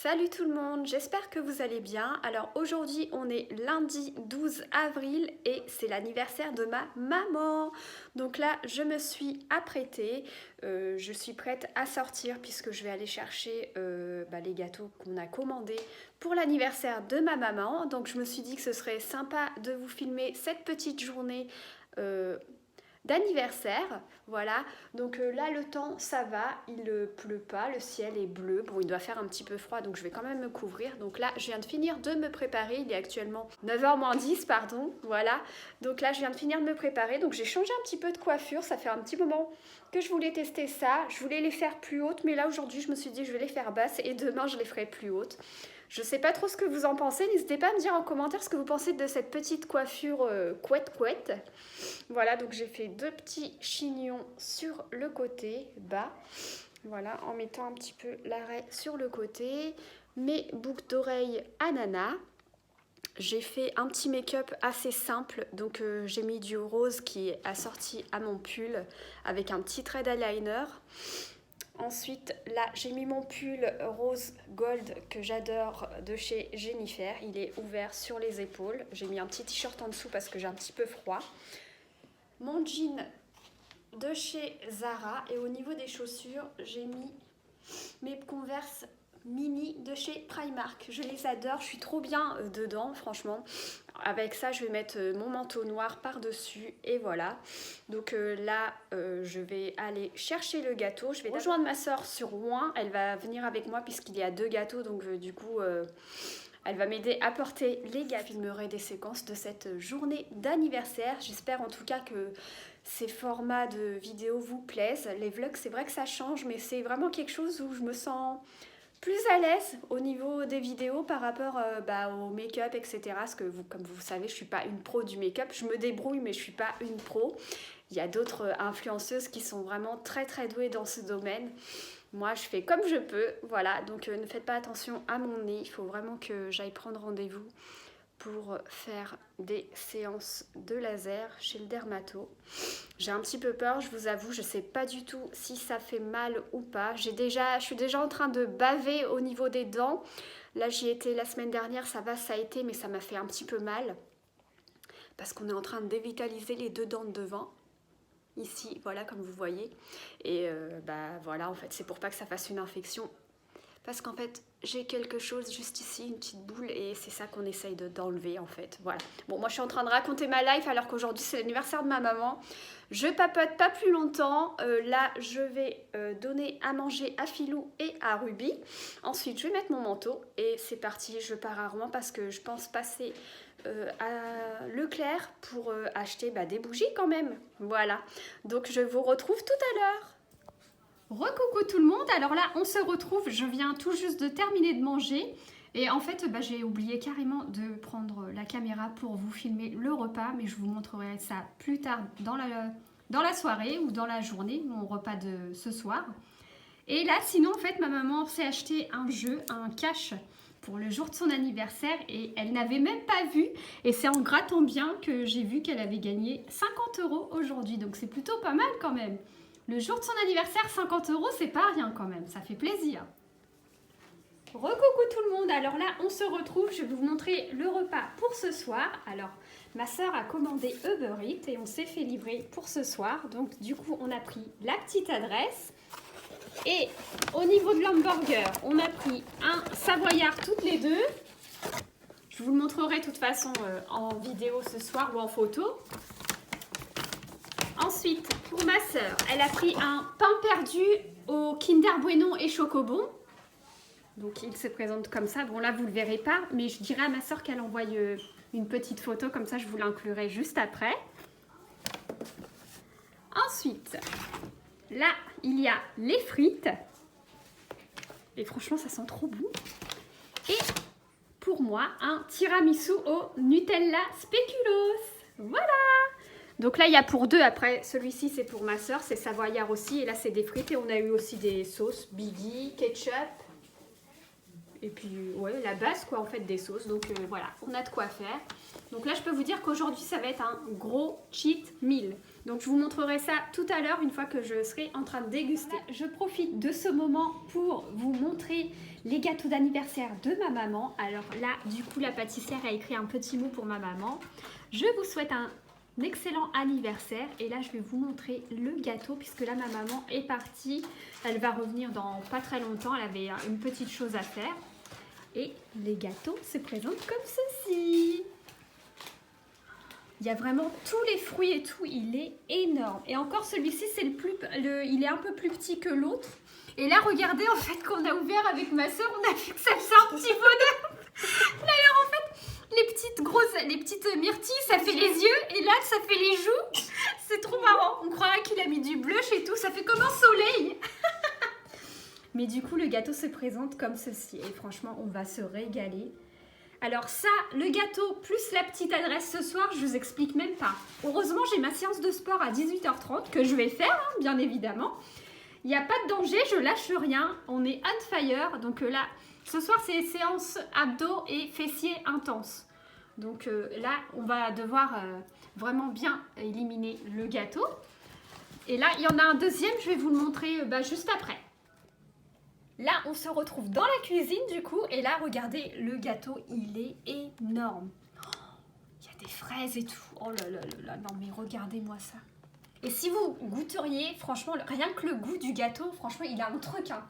Salut tout le monde, j'espère que vous allez bien. Alors aujourd'hui on est lundi 12 avril et c'est l'anniversaire de ma maman. Donc là je me suis apprêtée, je suis prête à sortir puisque je vais aller chercher les gâteaux qu'on a commandés pour l'anniversaire de ma maman. Donc je me suis dit que ce serait sympa de vous filmer cette petite journée d'anniversaire, voilà. Donc là le temps ça va, il ne pleut pas, le ciel est bleu, bon il doit faire un petit peu froid donc je vais quand même me couvrir. Donc là je viens de finir de me préparer, il est actuellement 9h moins 10 pardon, voilà. Donc là je viens de finir de me préparer, donc j'ai changé un petit peu de coiffure, ça fait un petit moment que je voulais tester ça, je voulais les faire plus hautes mais là aujourd'hui je me suis dit je vais les faire basses et demain je les ferai plus hautes. Je sais pas trop ce que vous en pensez, n'hésitez pas à me dire en commentaire ce que vous pensez de cette petite coiffure couette. Voilà, donc j'ai fait deux petits chignons sur le côté bas. Voilà, en mettant un petit peu l'arrêt sur le côté. Mes boucles d'oreilles ananas. J'ai fait un petit make-up assez simple, donc j'ai mis du rose qui est assorti à mon pull avec un petit trait d'eyeliner. Ensuite, là, j'ai mis mon pull rose gold que j'adore de chez Jennifer. Il est ouvert sur les épaules. J'ai mis un petit t-shirt en dessous parce que j'ai un petit peu froid. Mon jean de chez Zara. Et au niveau des chaussures, j'ai mis mes Converse mini de chez Primark. Je les adore, je suis trop bien dedans, franchement. Avec ça, je vais mettre mon manteau noir par-dessus et voilà. Donc là, je vais aller chercher le gâteau. Je vais rejoindre ma soeur sur Rouen. Elle va venir avec moi puisqu'il y a deux gâteaux. Donc du coup, elle va m'aider à porter les gâteaux. Je filmerai des séquences de cette journée d'anniversaire. J'espère en tout cas que ces formats de vidéos vous plaisent. Les vlogs, c'est vrai que ça change, mais c'est vraiment quelque chose où je me sens plus à l'aise au niveau des vidéos par rapport au make-up, etc. Parce que comme vous savez, je ne suis pas une pro du make-up. Je me débrouille, mais je ne suis pas une pro. Il y a d'autres influenceuses qui sont vraiment très très douées dans ce domaine. Moi, je fais comme je peux. Voilà, donc ne faites pas attention à mon nez. Il faut vraiment que j'aille prendre rendez-vous pour faire des séances de laser chez le dermato. J'ai un petit peu peur, je vous avoue, je sais pas du tout si ça fait mal ou pas. Je suis déjà en train de baver au niveau des dents. Là, j'y étais la semaine dernière, ça va, ça a été, mais ça m'a fait un petit peu mal. Parce qu'on est en train de dévitaliser les deux dents de devant. Ici, voilà, comme vous voyez. Et voilà, en fait, c'est pour pas que ça fasse une infection. Parce qu'en fait, j'ai quelque chose juste ici, une petite boule, et c'est ça qu'on essaye d'enlever en fait. Voilà. Bon, moi je suis en train de raconter ma life alors qu'aujourd'hui c'est l'anniversaire de ma maman. Je papote pas plus longtemps. Là, je vais donner à manger à Philou et à Ruby. Ensuite, je vais mettre mon manteau et c'est parti. Je pars à Rouen parce que je pense passer à Leclerc pour acheter des bougies quand même. Voilà. Donc je vous retrouve tout à l'heure. Recoucou tout le monde, alors là on se retrouve, je viens tout juste de terminer de manger et en fait j'ai oublié carrément de prendre la caméra pour vous filmer le repas, mais je vous montrerai ça plus tard dans la soirée ou dans la journée, mon repas de ce soir. Et là sinon en fait ma maman s'est acheté un jeu, un cash pour le jour de son anniversaire et elle n'avait même pas vu, et c'est en grattant bien que j'ai vu qu'elle avait gagné 50 € aujourd'hui, donc c'est plutôt pas mal quand même. Le jour de son anniversaire, 50 €, c'est pas rien quand même, ça fait plaisir. Recoucou tout le monde, alors là on se retrouve, je vais vous montrer le repas pour ce soir. Alors ma soeur a commandé Uber Eats et on s'est fait livrer pour ce soir. Donc du coup on a pris la petite adresse. Et au niveau de l'hamburger, on a pris un savoyard toutes les deux. Je vous le montrerai de toute façon en vidéo ce soir ou en photo. Ensuite, pour ma soeur, elle a pris un pain perdu au Kinder Bueno et Chocobon. Donc il se présente comme ça. Bon là vous le verrez pas, mais je dirai à ma soeur qu'elle envoie une petite photo, comme ça je vous l'inclurai juste après. Ensuite, là il y a les frites. Et franchement ça sent trop bon. Et pour moi, un tiramisu au Nutella Speculoos. Voilà! Donc là, il y a pour deux. Après, celui-ci, c'est pour ma soeur. C'est savoyard aussi. Et là, c'est des frites. Et on a eu aussi des sauces. Biggie, ketchup. Et puis, ouais, la base, quoi, en fait, des sauces. Donc, voilà, on a de quoi faire. Donc là, je peux vous dire qu'aujourd'hui, ça va être un gros cheat meal. Donc je vous montrerai ça tout à l'heure une fois que je serai en train de déguster. Je profite de ce moment pour vous montrer les gâteaux d'anniversaire de ma maman. Alors là, du coup, la pâtissière a écrit un petit mot pour ma maman. Je vous souhaite un excellent anniversaire. Et là, je vais vous montrer le gâteau puisque là, ma maman est partie. Elle va revenir dans pas très longtemps. Elle avait une petite chose à faire. Et les gâteaux se présentent comme ceci. Il y a vraiment tous les fruits et tout, il est énorme. Et encore celui-ci, il est un peu plus petit que l'autre. Et là, regardez, en fait, qu'on a ouvert avec ma soeur, on a vu que ça faisait un petit bonheur. D'ailleurs, en fait, les petites myrtilles, ça fait les yeux. Et là, ça fait les joues. C'est trop marrant. On croirait qu'il a mis du blush et tout. Ça fait comme un soleil. Mais du coup, le gâteau se présente comme ceci. Et franchement, on va se régaler. Alors ça, le gâteau plus la petite adresse ce soir, je vous explique même pas. Heureusement, j'ai ma séance de sport à 18h30 que je vais faire, hein, bien évidemment. Il n'y a pas de danger, je lâche rien. On est on fire. Donc là, ce soir, c'est séance abdos et fessiers intenses. Donc là, on va devoir vraiment bien éliminer le gâteau. Et là, il y en a un deuxième, je vais vous le montrer juste après. Là, on se retrouve dans la cuisine du coup. Et là, regardez, le gâteau, il est énorme. Il y a des fraises et tout. Oh là là là là, non mais regardez-moi ça. Et si vous goûteriez, franchement, rien que le goût du gâteau, franchement, il a un truc. Hein.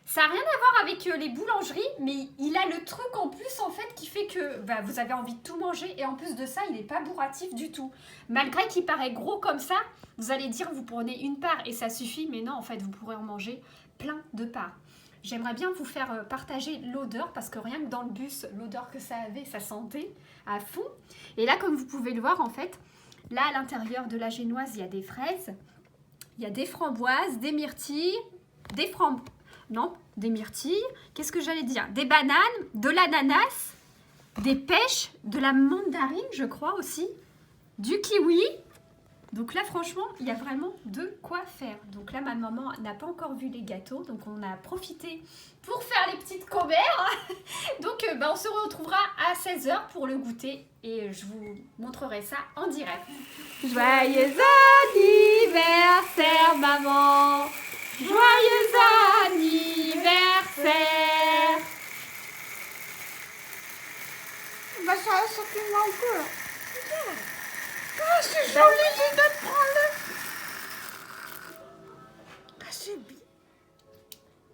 Ça n'a rien à voir avec les boulangeries, mais il a le truc en plus, en fait, qui fait que vous avez envie de tout manger. Et en plus de ça, il n'est pas bourratif du tout. Malgré qu'il paraît gros comme ça, vous allez dire, vous prenez une part et ça suffit. Mais non, en fait, vous pourrez en manger plein de parts. J'aimerais bien vous faire partager l'odeur parce que rien que dans le bus, l'odeur que ça avait, ça sentait à fond. Et là, comme vous pouvez le voir, en fait, là, à l'intérieur de la génoise, il y a des fraises, il y a des framboises, des myrtilles, des myrtilles, qu'est-ce que j'allais dire? Des bananes, de l'ananas, des pêches, de la mandarine, je crois aussi, du kiwi. Donc là, franchement, il y a vraiment de quoi faire. Donc là, ma maman n'a pas encore vu les gâteaux. Donc on a profité pour faire les petites commères. Donc on se retrouvera à 16h pour le goûter. Et je vous montrerai ça en direct. Joyeux anniversaire, maman! Joyeux anniversaire! Ça fait mal au cœur. Ah, c'est joli, j'ai de prendre. Ah, c'est bien.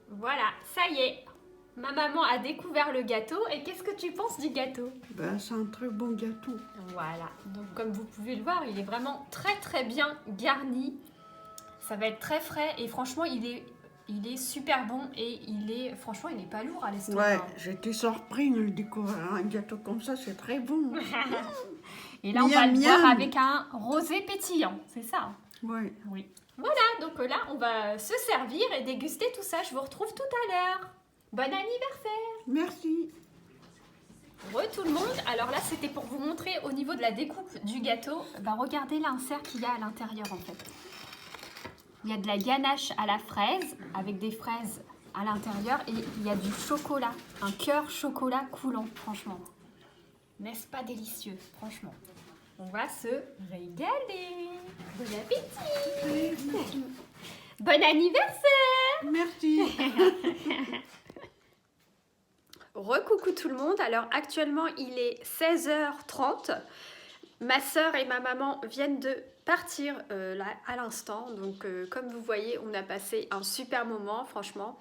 Voilà, ça y est. Ma maman a découvert le gâteau. Et qu'est-ce que tu penses du gâteau? C'est un très bon gâteau. Voilà, donc comme vous pouvez le voir, il est vraiment très très bien garni. Ça va être très frais et franchement, il est super bon et franchement, il n'est pas lourd à l'estomac. Ouais, j'étais surpris de découvrir un gâteau comme ça, c'est très bon. Et là, on va le boire avec un rosé pétillant, c'est ça? Ouais. Oui. Voilà, donc là, on va se servir et déguster tout ça. Je vous retrouve tout à l'heure. Bon anniversaire! Merci. Tout le monde, alors là c'était pour vous montrer au niveau de la découpe du gâteau, regardez l'insert qu'il y a à l'intérieur en fait. Il y a de la ganache à la fraise avec des fraises à l'intérieur et il y a du chocolat, un cœur chocolat coulant franchement. N'est-ce pas délicieux franchement? On va se régaler. Bon appétit. Bon anniversaire. Merci. Recoucou tout le monde, alors actuellement il est 16h30, ma soeur et ma maman viennent de partir là à l'instant, donc comme vous voyez on a passé un super moment franchement,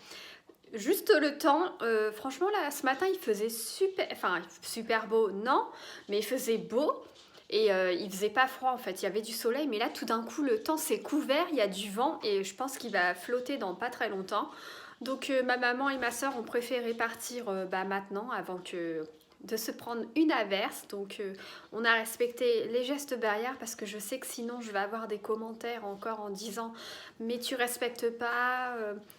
juste le temps, franchement là ce matin il faisait super beau non, mais il faisait beau et il faisait pas froid en fait, il y avait du soleil mais là tout d'un coup le temps s'est couvert, il y a du vent et je pense qu'il va flotter dans pas très longtemps. Donc ma maman et ma soeur ont préféré partir maintenant avant de se prendre une averse. Donc on a respecté les gestes barrières parce que je sais que sinon je vais avoir des commentaires encore en disant mais tu respectes pas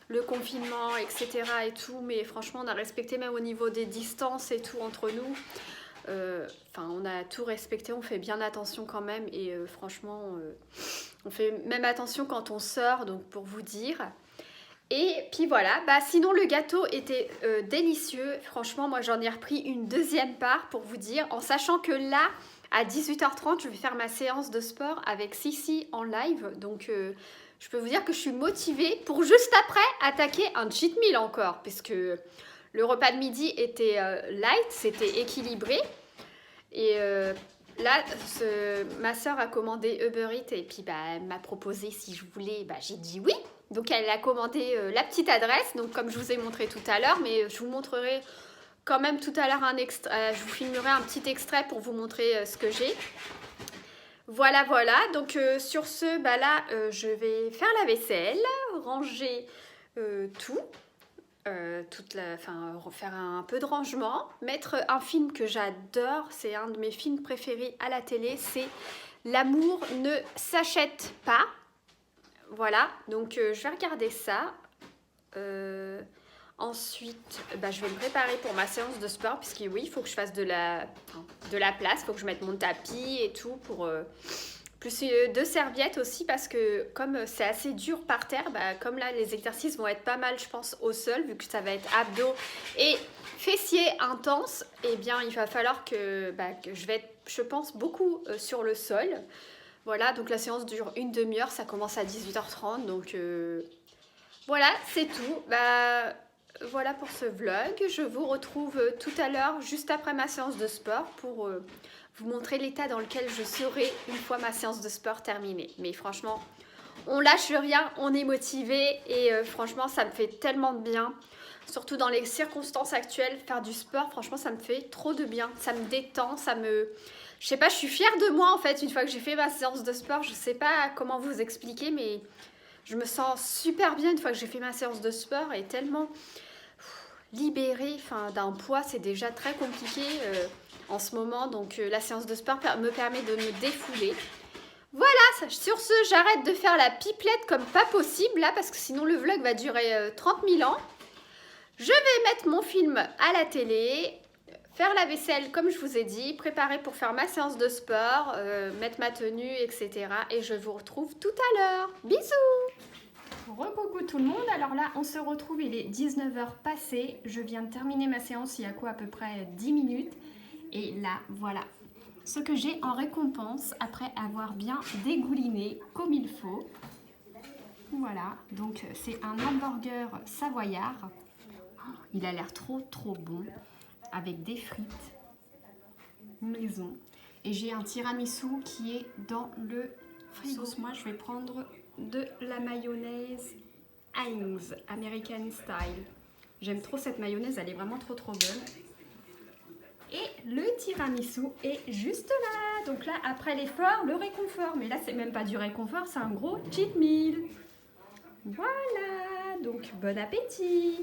le confinement etc. et tout. Mais franchement on a respecté même au niveau des distances et tout entre nous. On a tout respecté, on fait bien attention quand même et franchement on fait même attention quand on sort, donc pour vous dire. Et puis voilà, sinon le gâteau était délicieux. Franchement, moi j'en ai repris une deuxième part pour vous dire, en sachant que là, à 18h30, je vais faire ma séance de sport avec Sissi en live. Donc, je peux vous dire que je suis motivée pour juste après attaquer un cheat meal encore. Parce que le repas de midi était light, c'était équilibré. Et là, ma soeur a commandé Uber Eats et puis elle m'a proposé si je voulais. J'ai dit oui. Donc, elle a commandé la petite adresse. Donc, comme je vous ai montré tout à l'heure, mais je vous montrerai quand même tout à l'heure un extrait. Je vous filmerai un petit extrait pour vous montrer ce que j'ai. Voilà. Donc, sur ce, là, je vais faire la vaisselle, ranger tout. Faire un peu de rangement, mettre un film que j'adore, c'est un de mes films préférés à la télé, c'est L'amour ne s'achète pas. Voilà, donc je vais regarder ça. Ensuite, je vais me préparer pour ma séance de sport, puisque oui, il faut que je fasse de la place, il faut que je mette mon tapis et tout pour... Plus 2 serviettes aussi parce que comme c'est assez dur par terre, comme là les exercices vont être pas mal je pense au sol vu que ça va être abdos et fessiers intenses, et bien il va falloir que je vais être je pense beaucoup sur le sol. Voilà, donc la séance dure une demi-heure, ça commence à 18h30 donc voilà c'est tout. Voilà pour ce vlog, je vous retrouve tout à l'heure juste après ma séance de sport pour... vous montrer l'état dans lequel je serai une fois ma séance de sport terminée. Mais franchement, on lâche rien, on est motivé et franchement, ça me fait tellement de bien. Surtout dans les circonstances actuelles, faire du sport, franchement, ça me fait trop de bien. Ça me détend, je sais pas, je suis fière de moi en fait, une fois que j'ai fait ma séance de sport. Je sais pas comment vous expliquer, mais je me sens super bien une fois que j'ai fait ma séance de sport et tellement libérée d'un poids, c'est déjà très compliqué. En ce moment, donc la séance de sport me permet de me défouler. Voilà, sur ce, j'arrête de faire la pipelette comme pas possible là, parce que sinon le vlog va durer 30 000 ans. Je vais mettre mon film à la télé, faire la vaisselle comme je vous ai dit, préparer pour faire ma séance de sport, mettre ma tenue, etc. Et je vous retrouve tout à l'heure. Bisous! Recoucou tout le monde, alors là on se retrouve, il est 19h passé. Je viens de terminer ma séance il y a à peu près 10 minutes. Et là, voilà ce que j'ai en récompense après avoir bien dégouliné comme il faut. Voilà, donc c'est un hamburger savoyard. Il a l'air trop bon, avec des frites maison. Et j'ai un tiramisu qui est dans le frigo. Moi, je vais prendre de la mayonnaise Heinz, American Style. J'aime trop cette mayonnaise, elle est vraiment trop bonne. Et le tiramisu est juste là. Donc là, après l'effort, le réconfort. Mais là, c'est même pas du réconfort, c'est un gros cheat meal. Voilà, donc bon appétit!